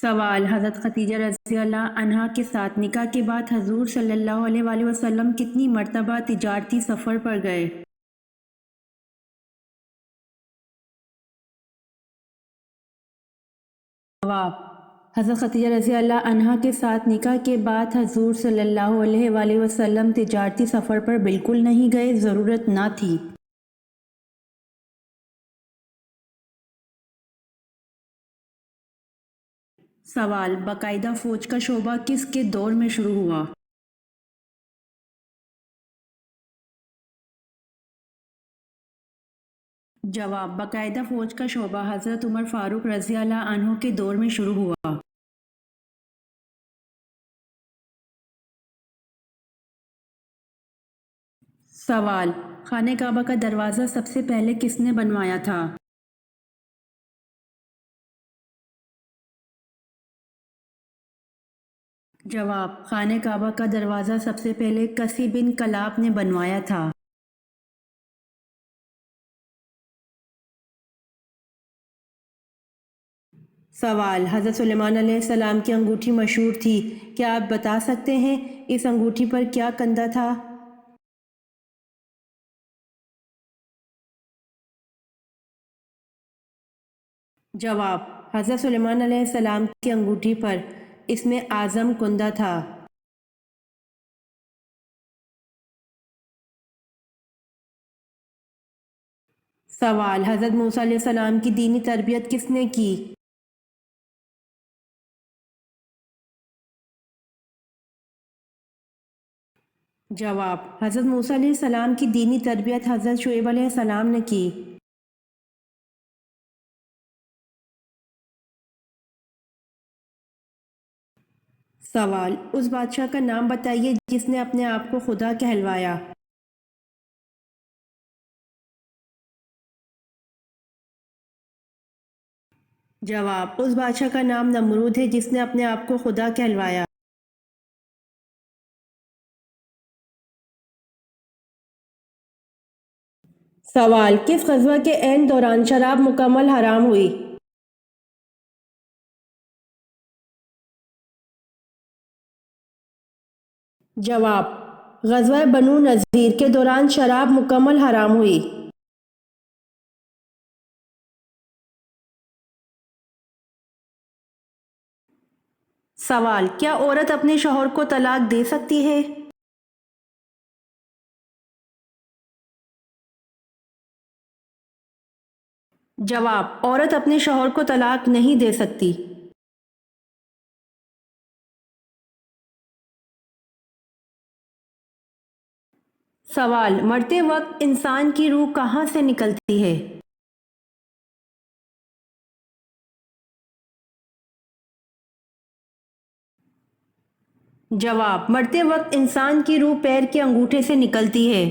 سوال: حضرت خدیجہ رضی اللہ عنہا کے ساتھ نکاح کے بعد حضور صلی اللہ علیہ وآلہ وسلم کتنی مرتبہ تجارتی سفر پر گئے؟ جواب: حضرت خدیجہ رضی اللہ عنہا کے ساتھ نکاح کے بعد حضور صلی اللہ علیہ وآلہ وسلم تجارتی سفر پر بالکل نہیں گئے، ضرورت نہ تھی۔ سوال: باقاعدہ فوج کا شعبہ کس کے دور میں شروع ہوا؟ جواب: باقاعدہ فوج کا شعبہ حضرت عمر فاروق رضی اللہ عنہ کے دور میں شروع ہوا۔ سوال: خانہ کعبہ کا دروازہ سب سے پہلے کس نے بنوایا تھا؟ جواب: خانہ کعبہ کا دروازہ سب سے پہلے کسی بن کلاب نے بنوایا تھا۔ سوال: حضرت سلیمان علیہ السلام کی انگوٹھی مشہور تھی، کیا آپ بتا سکتے ہیں اس انگوٹھی پر کیا کندہ تھا؟ جواب: حضرت سلیمان علیہ السلام کی انگوٹھی پر اسم اعظم کندہ تھا۔ سوال: حضرت موسیٰ علیہ السلام کی دینی تربیت کس نے کی؟ جواب: حضرت موسیٰ علیہ السلام کی دینی تربیت حضرت شعیب علیہ السلام نے کی۔ سوال: اس بادشاہ کا نام بتائیے جس نے اپنے آپ کو خدا کہلوایا۔ جواب: اس بادشاہ کا نام نمرود ہے جس نے اپنے آپ کو خدا کہلوایا۔ سوال: کس غزوہ کے عین دوران شراب مکمل حرام ہوئی؟ جواب: غزوہ بنو نذیر کے دوران شراب مکمل حرام ہوئی۔ سوال: کیا عورت اپنے شوہر کو طلاق دے سکتی ہے؟ جواب: عورت اپنے شوہر کو طلاق نہیں دے سکتی۔ سوال: مرتے وقت انسان کی روح کہاں سے نکلتی ہے؟ جواب: مرتے وقت انسان کی روح پیر کے انگوٹھے سے نکلتی ہے۔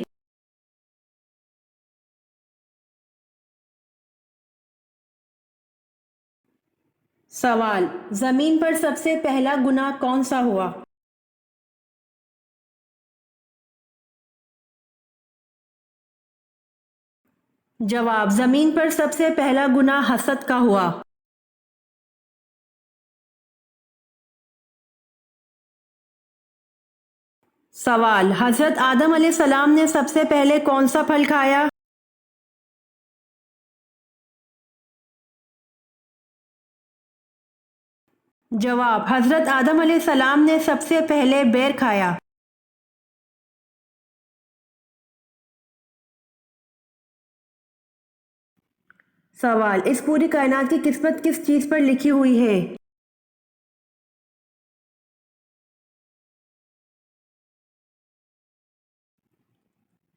سوال: زمین پر سب سے پہلا گناہ کون سا ہوا؟ جواب: زمین پر سب سے پہلا گناہ حسد کا ہوا۔ سوال: حضرت آدم علیہ السلام نے سب سے پہلے کون سا پھل کھایا؟ جواب: حضرت آدم علیہ السلام نے سب سے پہلے بیر کھایا۔ سوال: اس پوری کائنات کی قسمت کس چیز پر لکھی ہوئی ہے؟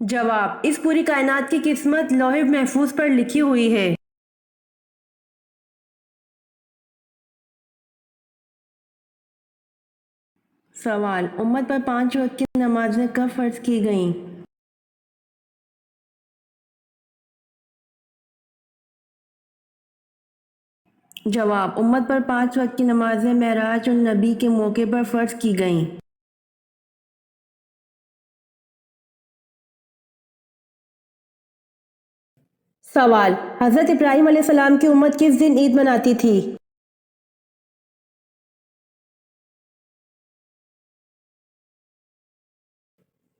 جواب: اس پوری کائنات کی قسمت لوح محفوظ پر لکھی ہوئی ہے۔ سوال: امت پر 5 وقت کی نمازیں کب فرض کی گئیں؟ جواب: امت پر 5 وقت کی نمازیں معراج النبی کے موقع پر فرض کی گئیں۔ سوال: حضرت ابراہیم علیہ السلام کی امت کس دن عید مناتی تھی؟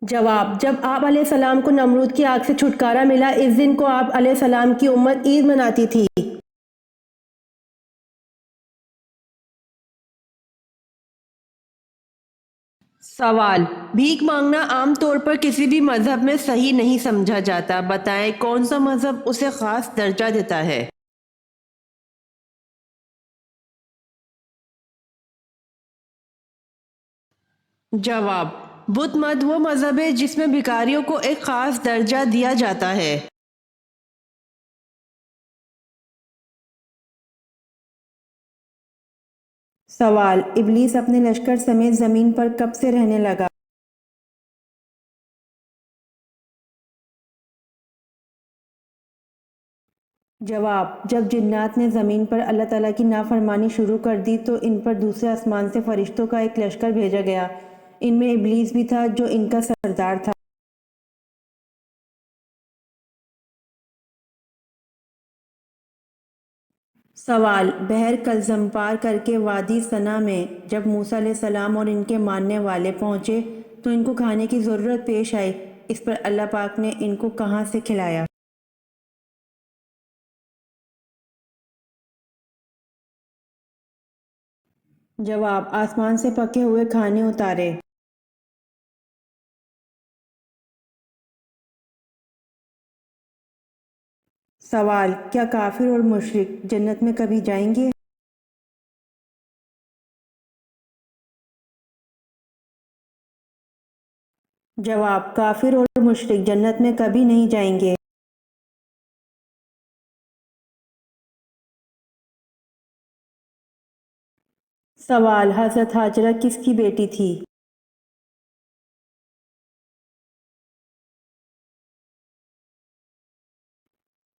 جواب: جب آپ علیہ السلام کو نمرود کی آگ سے چھٹکارا ملا، اس دن کو آپ علیہ السلام کی امت عید مناتی تھی۔ سوال: بھیک مانگنا عام طور پر کسی بھی مذہب میں صحیح نہیں سمجھا جاتا، بتائیں کون سا مذہب اسے خاص درجہ دیتا ہے؟ جواب: بدھ مت وہ مذہب ہے جس میں بھکاریوں کو ایک خاص درجہ دیا جاتا ہے۔ سوال: ابلیس اپنے لشکر سمیت زمین پر کب سے رہنے لگا؟ جواب: جب جنات نے زمین پر اللہ تعالیٰ کی نافرمانی شروع کر دی تو ان پر دوسرے آسمان سے فرشتوں کا ایک لشکر بھیجا گیا، ان میں ابلیس بھی تھا جو ان کا سردار تھا۔ سوال: بحر کلزم پار کر کے وادی سنا میں جب موسیٰ علیہ السلام اور ان کے ماننے والے پہنچے تو ان کو کھانے کی ضرورت پیش آئی، اس پر اللہ پاک نے ان کو کہاں سے کھلایا؟ جواب: آسمان سے پکے ہوئے کھانے اتارے۔ سوال: کیا کافر اور مشرک جنت میں کبھی جائیں گے؟ جواب: کافر اور مشرک جنت میں کبھی نہیں جائیں گے۔ سوال: حضرت ہاجرہ کس کی بیٹی تھی؟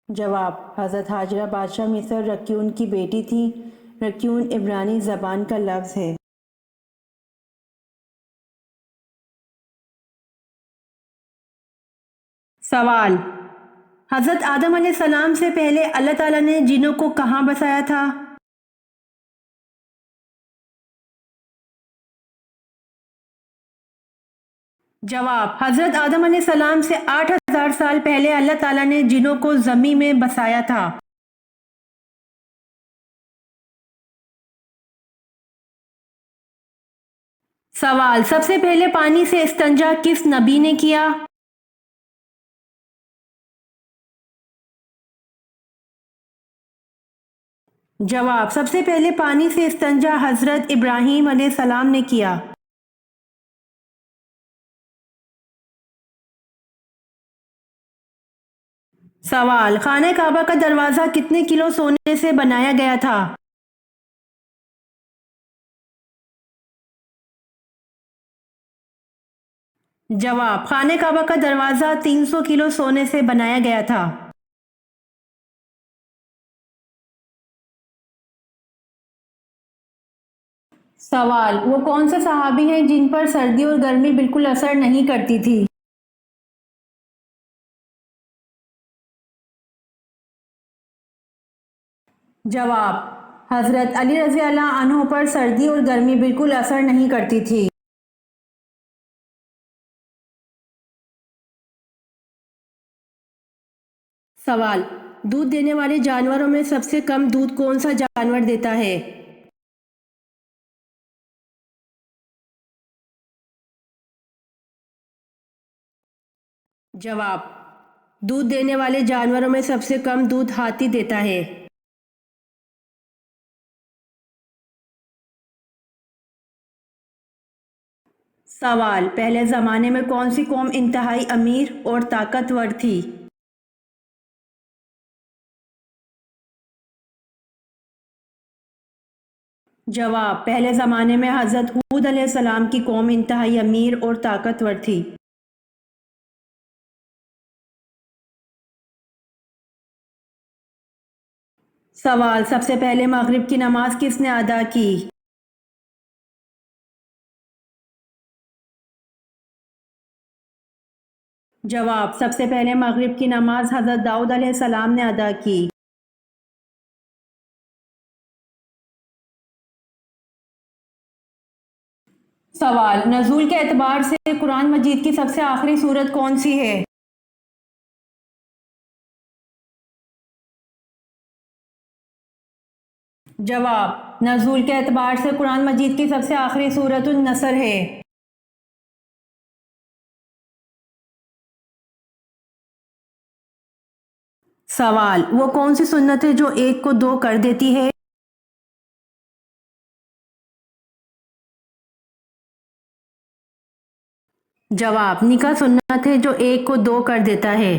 جواب: حضرت ہاجرہ بادشاہ مصر رکیون کی بیٹی تھی۔ رکیون عبرانی زبان کا لفظ ہے۔ سوال: حضرت آدم علیہ السلام سے پہلے اللہ تعالیٰ نے جنوں کو کہاں بسایا تھا؟ جواب: حضرت آدم علیہ السلام سے 8,000 سال پہلے اللہ تعالیٰ نے جنوں کو زمین میں بسایا تھا۔ سوال: سب سے پہلے پانی سے استنجا کس نبی نے کیا؟ جواب: سب سے پہلے پانی سے استنجا حضرت ابراہیم علیہ السلام نے کیا۔ سوال: خانہ کعبہ کا دروازہ کتنے کلو سونے سے بنایا گیا تھا؟ جواب: خانہ کعبہ کا دروازہ 300 کلو سونے سے بنایا گیا تھا۔ سوال: وہ کون سے صحابی ہیں جن پر سردی اور گرمی بالکل اثر نہیں کرتی تھی؟ جواب: حضرت علی رضی اللہ عنہ پر سردی اور گرمی بالکل اثر نہیں کرتی تھی۔ سوال: دودھ دینے والے جانوروں میں سب سے کم دودھ کون سا جانور دیتا ہے؟ جواب: دودھ دینے والے جانوروں میں سب سے کم دودھ ہاتھی دیتا ہے۔ سوال: پہلے زمانے میں کون سی قوم انتہائی امیر اور طاقتور تھی؟ جواب: پہلے زمانے میں حضرت ہود علیہ السلام کی قوم انتہائی امیر اور طاقتور تھی۔ سوال: سب سے پہلے مغرب کی نماز کس نے ادا کی؟ جواب: سب سے پہلے مغرب کی نماز حضرت داؤد علیہ السلام نے ادا کی۔ سوال، نزول کے اعتبار سے قرآن مجید کی سب سے آخری سورت کون سی ہے؟ جواب، نزول کے اعتبار سے قرآن مجید کی سب سے آخری سورت النصر ہے۔ سوال، وہ کون سی سنت ہے جو ایک کو دو کر دیتی ہے؟ جواب، نکاح سنت ہے جو ایک کو دو کر دیتا ہے۔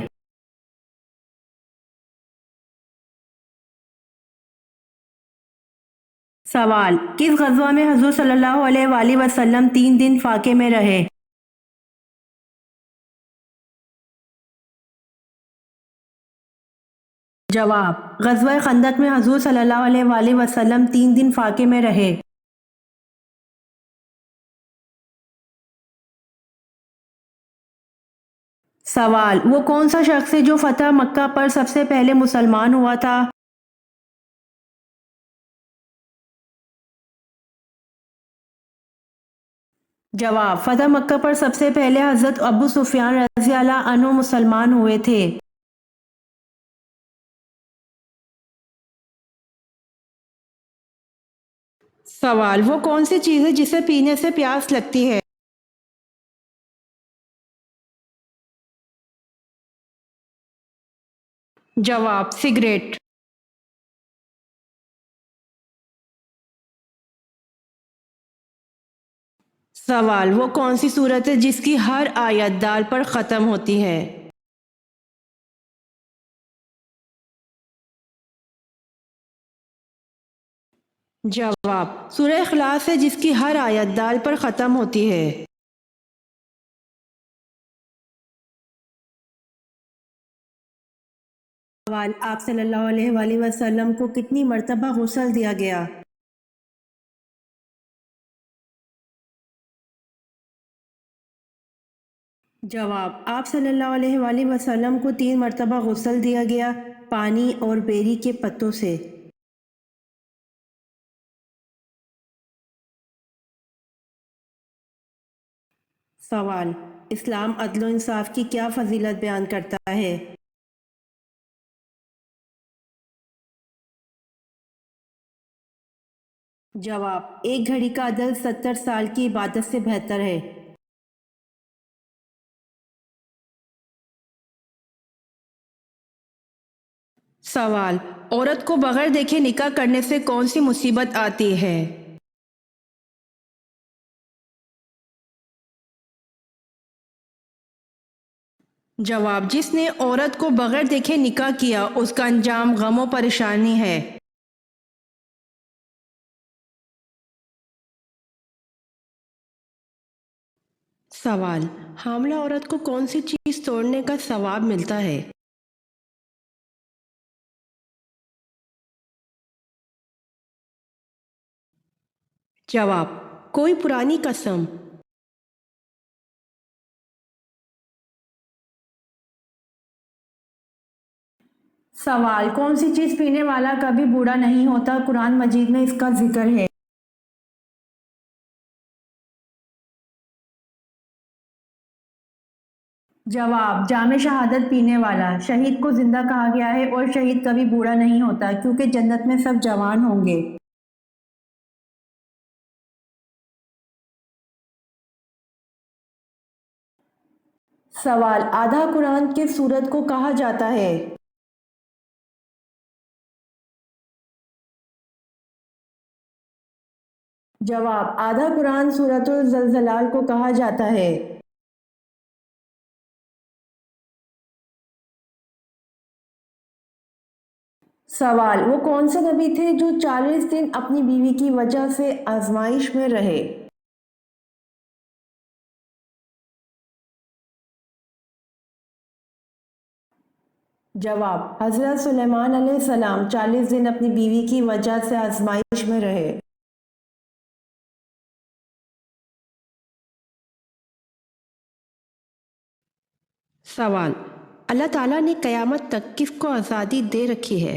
سوال، کس غزوہ میں حضور صلی اللہ علیہ وآلہ وسلم 3 دن فاقے میں رہے؟ جواب، غزوہ خندق میں حضور صلی اللہ علیہ وآلہ وسلم 3 دن فاقے میں رہے۔ سوال، وہ کون سا شخص ہے جو فتح مکہ پر سب سے پہلے مسلمان ہوا تھا؟ جواب، فتح مکہ پر سب سے پہلے حضرت ابو سفیان رضی اللہ عنہ مسلمان ہوئے تھے۔ سوال، وہ کون سی چیز ہے جسے پینے سے پیاس لگتی ہے؟ جواب، سگریٹ۔ سوال، وہ کون سی صورت ہے جس کی ہر آیت دال پر ختم ہوتی ہے؟ جواب، سورہ اخلاص ہے جس کی ہر آیت دال پر ختم ہوتی ہے۔ سوال، آپ صلی اللہ علیہ وآلہ وسلم کو کتنی مرتبہ غسل دیا گیا؟ جواب، آپ صلی اللہ علیہ وآلہ وسلم کو 3 مرتبہ غسل دیا گیا، پانی اور بیری کے پتوں سے۔ سوال، اسلام عدل و انصاف کی کیا فضیلت بیان کرتا ہے؟ جواب، ایک گھڑی کا عدل 70 سال کی عبادت سے بہتر ہے۔ سوال، عورت کو بغیر دیکھے نکاح کرنے سے کون سی مصیبت آتی ہے؟ جواب، جس نے عورت کو بغیر دیکھے نکاح کیا اس کا انجام غم و پریشانی ہے۔ سوال، حاملہ عورت کو کون سی چیز توڑنے کا ثواب ملتا ہے؟ جواب، کوئی پرانی قسم۔ سوال، کون سی چیز پینے والا کبھی بوڑھا نہیں ہوتا؟ قرآن مجید میں اس کا ذکر ہے۔ جواب، جام شہادت پینے والا۔ شہید کو زندہ کہا گیا ہے اور شہید کبھی بوڑھا نہیں ہوتا کیونکہ جنت میں سب جوان ہوں گے۔ سوال، آدھا قرآن کس سورت کو کہا جاتا ہے؟ جواب، آدھا قرآن سورۃ الزلزال کو کہا جاتا ہے۔ سوال، وہ کون سے نبی تھے جو 40 دن اپنی بیوی کی وجہ سے آزمائش میں رہے؟ جواب، حضرت سلیمان علیہ السلام 40 دن اپنی بیوی کی وجہ سے آزمائش میں رہے۔ سوال، اللہ تعالیٰ نے قیامت تک کس کو آزادی دے رکھی ہے؟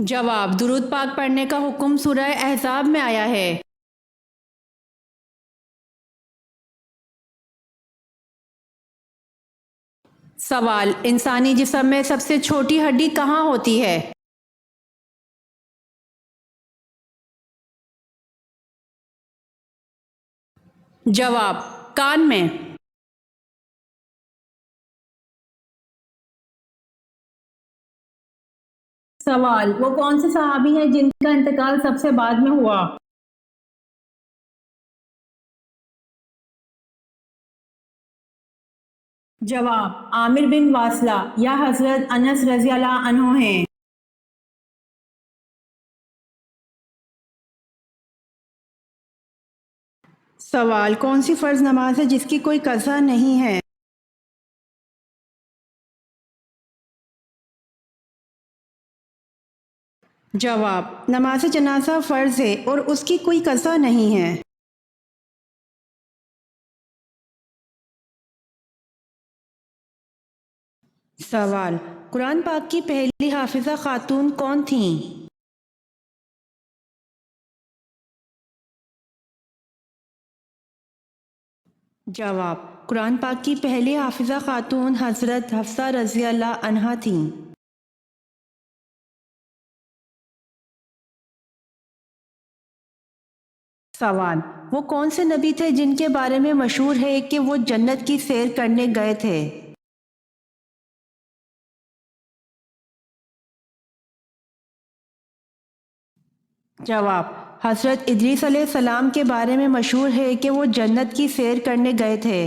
جواب: درود پاک پڑھنے کا حکم سورہ احزاب میں آیا ہے۔ سوال: انسانی جسم میں سب سے چھوٹی ہڈی کہاں ہوتی ہے؟ جواب: کان میں۔ سوال: وہ کون سے صحابی ہیں جن کا انتقال سب سے بعد میں ہوا؟ جواب: عامر بن واصلہ یا حضرت انس رضی اللہ عنہ ہیں۔ سوال: کون سی فرض نماز ہے جس کی کوئی قضا نہیں ہے؟ جواب: نماز جنازہ فرض ہے اور اس کی کوئی قضا نہیں ہے۔ سوال: قرآن پاک کی پہلی حافظہ خاتون کون تھیں؟ جواب: قرآن پاک کی پہلی حافظہ خاتون حضرت حفصہ رضی اللہ عنہا تھیں۔ سوال: وہ کون سے نبی تھے جن کے بارے میں مشہور ہے کہ وہ جنت کی سیر کرنے گئے تھے؟ جواب: حضرت ادریس علیہ السلام کے بارے میں مشہور ہے کہ وہ جنت کی سیر کرنے گئے تھے۔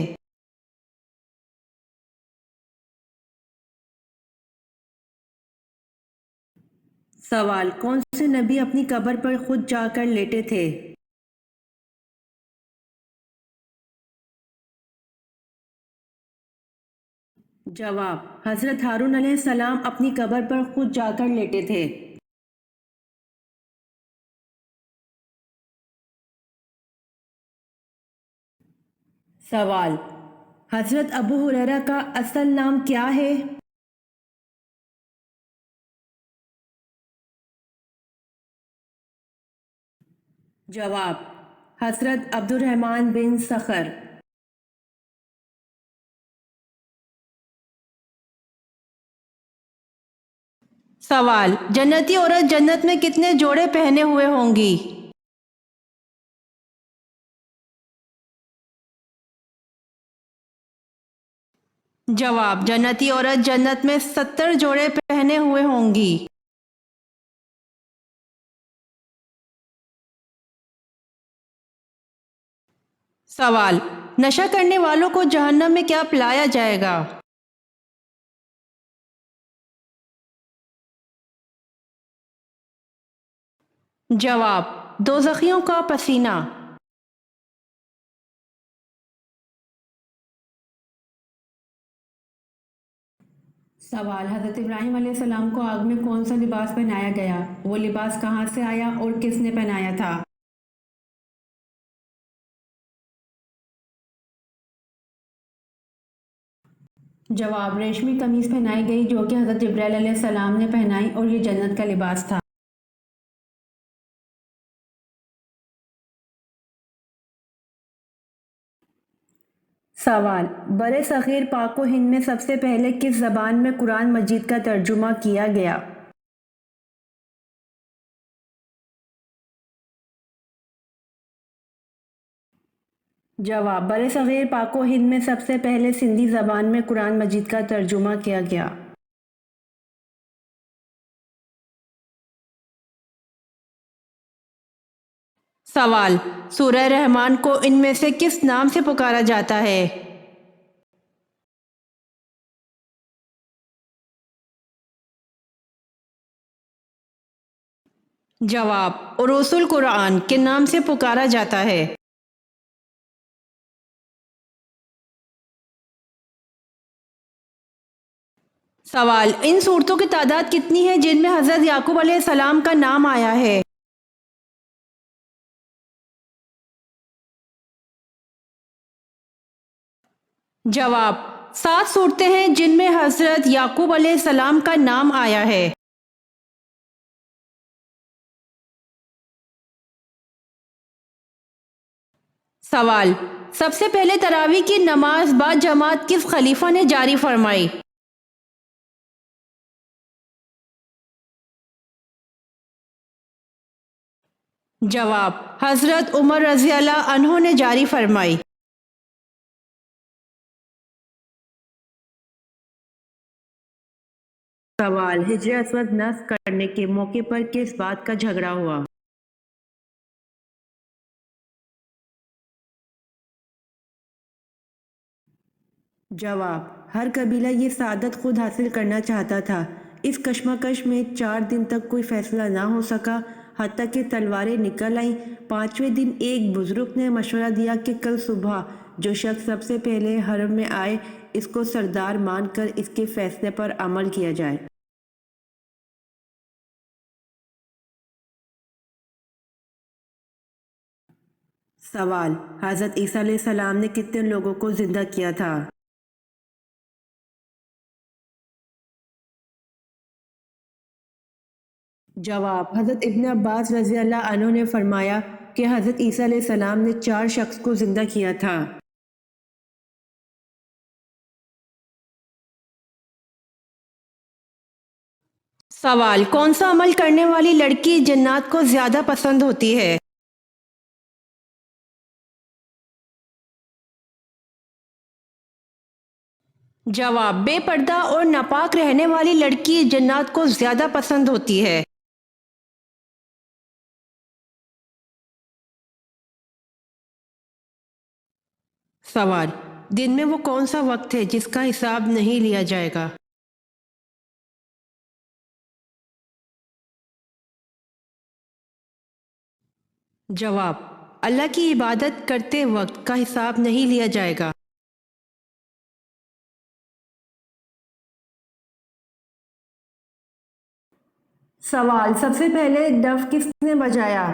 سوال: کون سے نبی اپنی قبر پر خود جا کر لیٹے تھے؟ جواب: حضرت ہارون علیہ السلام اپنی قبر پر خود جا کر لیٹے تھے۔ سوال: حضرت ابو ہریرہ کا اصل نام کیا ہے؟ جواب: حضرت عبد الرحمن بن صخر۔ سوال: جنتی عورت جنت میں کتنے جوڑے پہنے ہوئے ہوں گی؟ جواب: جنتی عورت جنت میں 70 جوڑے پہنے ہوئے ہوں گی۔ سوال: نشہ کرنے والوں کو جہنم میں کیا پلایا جائے گا؟ جواب: دوزخیوں کا پسینہ۔ سوال: حضرت ابراہیم علیہ السلام کو آگ میں کون سا لباس پہنایا گیا؟ وہ لباس کہاں سے آیا اور کس نے پہنایا تھا؟ جواب: ریشمی قمیص پہنائی گئی جو کہ حضرت جبرائیل علیہ السلام نے پہنائی اور یہ جنت کا لباس تھا۔ سوال: بر صغیر پاک و ہند میں سب سے پہلے کس زبان میں قرآن مجید کا ترجمہ کیا گیا؟ جواب: بر صغیر پاک و ہند میں سب سے پہلے سندھی زبان میں قرآن مجید کا ترجمہ کیا گیا۔ سوال: سورہ رحمان کو ان میں سے کس نام سے پکارا جاتا ہے؟ جواب: عروس القرآن کے نام سے پکارا جاتا ہے۔ سوال: ان صورتوں کی تعداد کتنی ہے جن میں حضرت یعقوب علیہ السلام کا نام آیا ہے؟ جواب: 7 صورتیں ہیں جن میں حضرت یعقوب علیہ السلام کا نام آیا ہے۔ سوال: سب سے پہلے تراویح کی نماز با جماعت کس خلیفہ نے جاری فرمائی؟ جواب: حضرت عمر رضی اللہ عنہ نے جاری فرمائی۔ سوال: حجر اسود نصب کرنے کے موقع پر کس بات کا جھگڑا ہوا؟ جواب: ہر قبیلہ یہ سعادت خود حاصل کرنا چاہتا تھا۔ اس کشمکش میں 4 دن تک کوئی فیصلہ نہ ہو سکا، حتیٰ کہ تلواریں نکل آئیں۔ 5ویں دن ایک بزرگ نے مشورہ دیا کہ کل صبح جو شخص سب سے پہلے حرم میں آئے اس کو سردار مان کر اس کے فیصلے پر عمل کیا جائے۔ سوال: حضرت عیسیٰ علیہ السلام نے کتنے لوگوں کو زندہ کیا تھا؟ جواب: حضرت ابن عباس رضی اللہ عنہ نے فرمایا کہ حضرت عیسیٰ علیہ السلام نے 4 شخص کو زندہ کیا تھا۔ سوال: کون سا عمل کرنے والی لڑکی جنات کو زیادہ پسند ہوتی ہے؟ جواب: بے پردہ اور ناپاک رہنے والی لڑکی جنات کو زیادہ پسند ہوتی ہے۔ سوال: دن میں وہ کون سا وقت ہے جس کا حساب نہیں لیا جائے گا؟ جواب: اللہ کی عبادت کرتے وقت کا حساب نہیں لیا جائے گا۔ سوال: سب سے پہلے ڈف کس نے بجایا؟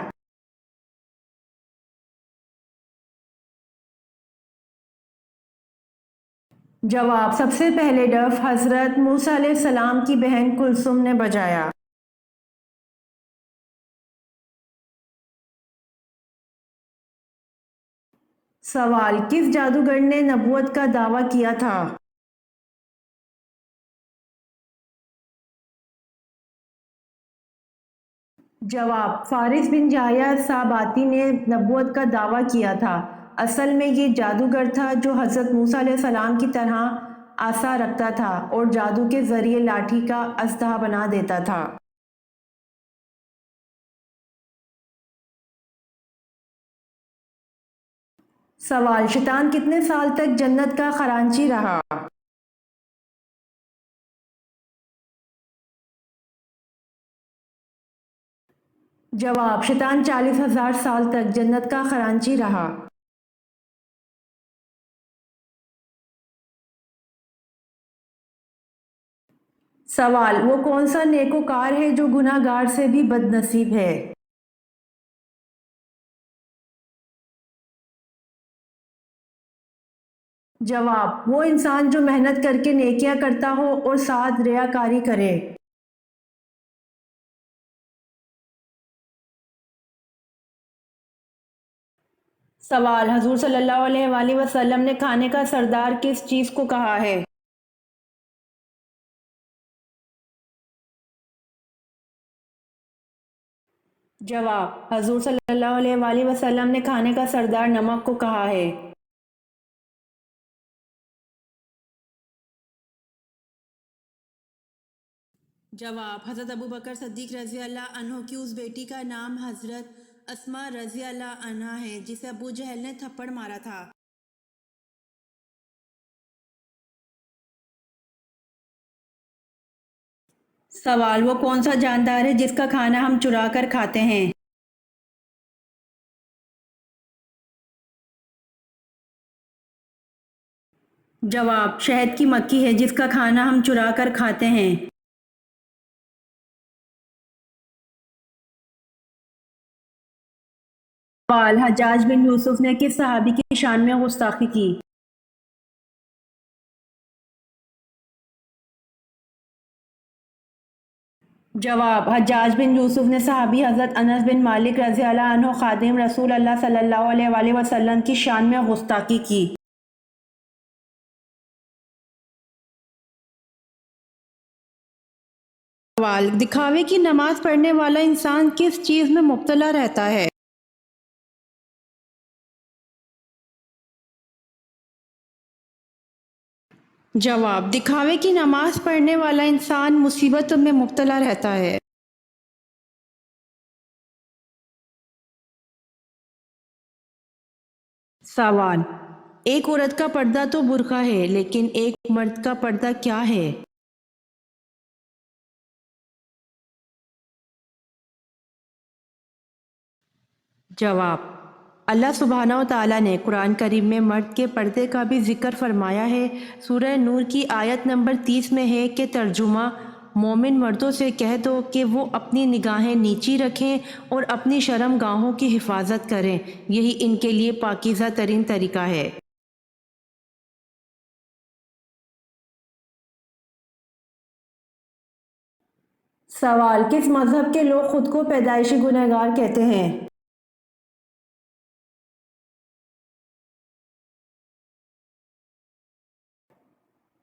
جواب: سب سے پہلے ڈف حضرت موسیٰ علیہ السلام کی بہن کلثوم نے بجایا۔ سوال: کس جادوگر نے نبوت کا دعویٰ کیا تھا؟ جواب: فارس بن جاہیہ صاباتی نے نبوت کا دعویٰ کیا تھا۔ اصل میں یہ جادوگر تھا جو حضرت موسیٰ علیہ السلام کی طرح عصا رکھتا تھا اور جادو کے ذریعے لاٹھی کا اژدہا بنا دیتا تھا۔ سوال: شیطان کتنے سال تک جنت کا خزانچی رہا؟ جواب: شیطان 40,000 سال تک جنت کا خزانچی رہا۔ سوال: وہ کون سا نیکوکار ہے جو گناہ گار سے بھی بد نصیب ہے؟ جواب: وہ انسان جو محنت کر کے نیکیاں کرتا ہو اور ساتھ ریاکاری کرے۔ سوال: حضور صلی اللہ علیہ وآلہ وسلم نے کھانے کا سردار کس چیز کو کہا ہے؟ جواب: حضور صلی اللہ علیہ وآلہ وسلم نے کھانے کا سردار نمک کو کہا ہے۔ جواب: حضرت ابوبکر صدیق رضی اللہ عنہ کی اس بیٹی کا نام حضرت اسماء رضی اللہ عنہا ہے جسے ابو جہل نے تھپڑ مارا تھا۔ سوال: وہ کون سا جاندار ہے جس کا کھانا ہم چرا کر کھاتے ہیں؟ جواب: شہد کی مکھی ہے جس کا کھانا ہم چرا کر کھاتے ہیں۔ سوال: حجاج بن یوسف نے کس صحابی کی شان میں گستاخی کی؟ جواب: حجاج بن یوسف نے صحابی حضرت انس بن مالک رضی اللہ عنہ خادم رسول اللہ صلی اللہ علیہ وآلہ وسلم کی شان میں گستاخی کی۔ سوال: دکھاوے کی نماز پڑھنے والا انسان کس چیز میں مبتلا رہتا ہے؟ جواب: دکھاوے کی نماز پڑھنے والا انسان مصیبت میں مبتلا رہتا ہے۔ سوال: ایک عورت کا پردہ تو برقع ہے، لیکن ایک مرد کا پردہ کیا ہے؟ جواب: اللہ سبحانہ و تعالیٰ نے قرآن کریم میں مرد کے پردے کا بھی ذکر فرمایا ہے۔ سورہ نور کی آیت نمبر 30 میں ہے کہ ترجمہ: مومن مردوں سے کہہ دو کہ وہ اپنی نگاہیں نیچی رکھیں اور اپنی شرم گاہوں کی حفاظت کریں، یہی ان کے لیے پاکیزہ ترین طریقہ ہے۔ سوال: کس مذہب کے لوگ خود کو پیدائشی گنہگار کہتے ہیں؟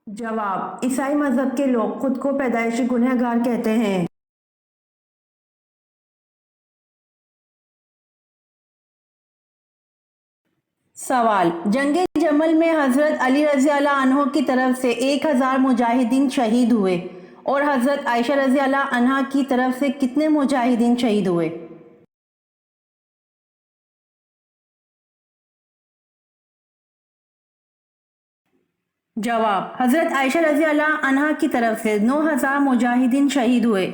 جواب: عیسائی مذہب کے لوگ خود کو پیدائشی گنہگار کہتے ہیں۔ سوال: جنگ جمل میں حضرت علی رضی اللہ عنہ کی طرف سے 1000 مجاہدین شہید ہوئے اور حضرت عائشہ رضی اللہ عنہا کی طرف سے کتنے مجاہدین شہید ہوئے؟ جواب: حضرت عائشہ رضی اللہ عنہا کی طرف سے 9000 مجاہدین شہید ہوئے۔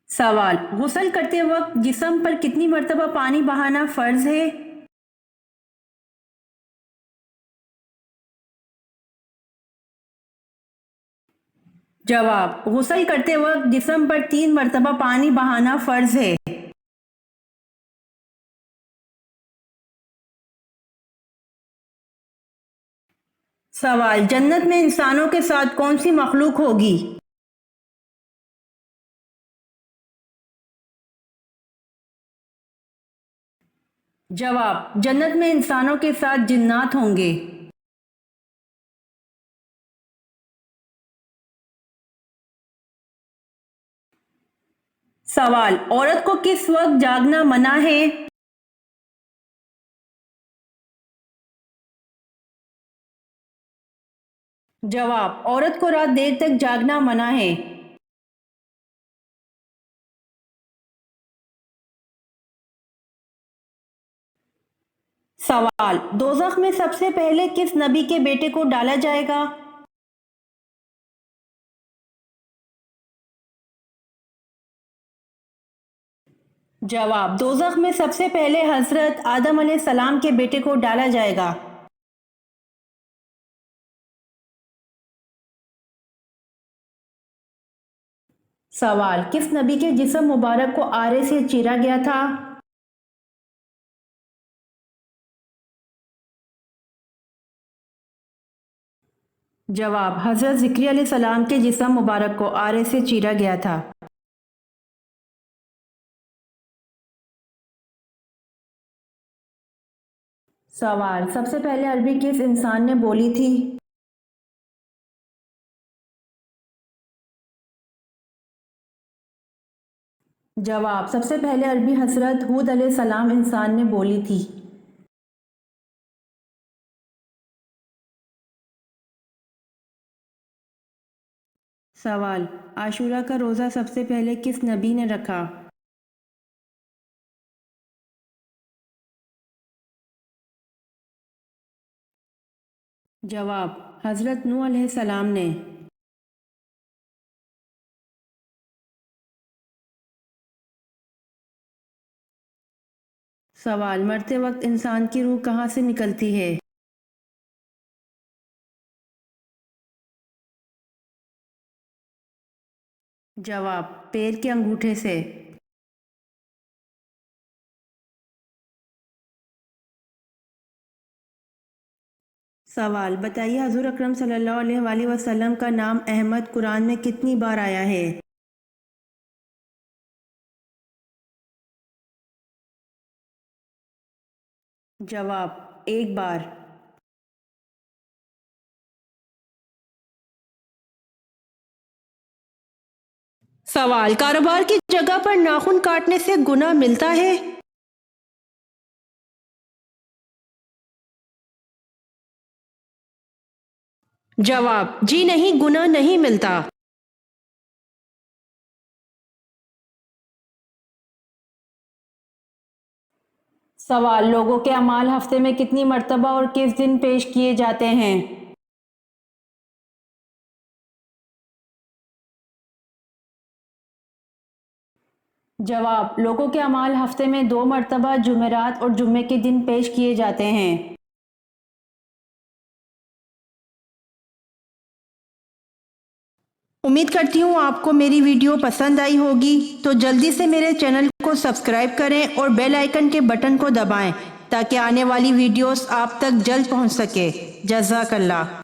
سوال: غسل کرتے وقت جسم پر کتنی مرتبہ پانی بہانا فرض ہے؟ جواب: غسل کرتے وقت جسم پر 3 مرتبہ پانی بہانا فرض ہے۔ سوال: جنت میں انسانوں کے ساتھ کون سی مخلوق ہوگی؟ جواب: جنت میں انسانوں کے ساتھ جنات ہوں گے۔ سوال: عورت کو کس وقت جاگنا منع ہے؟ جواب: عورت کو رات دیر تک جاگنا منع ہے۔ سوال: دوزخ میں سب سے پہلے کس نبی کے بیٹے کو ڈالا جائے گا؟ جواب: دوزخ میں سب سے پہلے حضرت آدم علیہ السلام کے بیٹے کو ڈالا جائے گا۔ سوال: کس نبی کے جسم مبارک کو آرے سے چیرا گیا تھا؟ جواب: حضرت زکریا علیہ السلام کے جسم مبارک کو آرے سے چیرا گیا تھا۔ سوال: سب سے پہلے عربی کس انسان نے بولی تھی؟ جواب: سب سے پہلے عربی حضرت ہود علیہ السلام انسان نے بولی تھی۔ سوال: عاشورہ کا روزہ سب سے پہلے کس نبی نے رکھا؟ جواب: حضرت نوح علیہ السلام نے۔ سوال: مرتے وقت انسان کی روح کہاں سے نکلتی ہے؟ جواب: پیر کے انگوٹھے سے۔ سوال بتائیے حضور اکرم صلی اللہ علیہ وآلہ وسلم کا نام احمد قرآن میں کتنی بار آیا ہے؟ جواب: ایک بار۔ سوال: کاروبار کی جگہ پر ناخن کاٹنے سے گناہ ملتا ہے؟ جواب: جی نہیں، گناہ نہیں ملتا۔ سوال: لوگوں کے اعمال ہفتے میں کتنی مرتبہ اور کس دن پیش کیے جاتے ہیں؟ جواب: لوگوں کے اعمال ہفتے میں 2 مرتبہ جمعرات اور جمعے کے دن پیش کیے جاتے ہیں۔ امید کرتی ہوں آپ کو میری ویڈیو پسند آئی ہوگی، تو جلدی سے میرے چینل کو سبسکرائب کریں اور بیل آئیکن کے بٹن کو دبائیں تاکہ آنے والی ویڈیوز آپ تک جلد پہنچ سکے۔ جزاک اللہ۔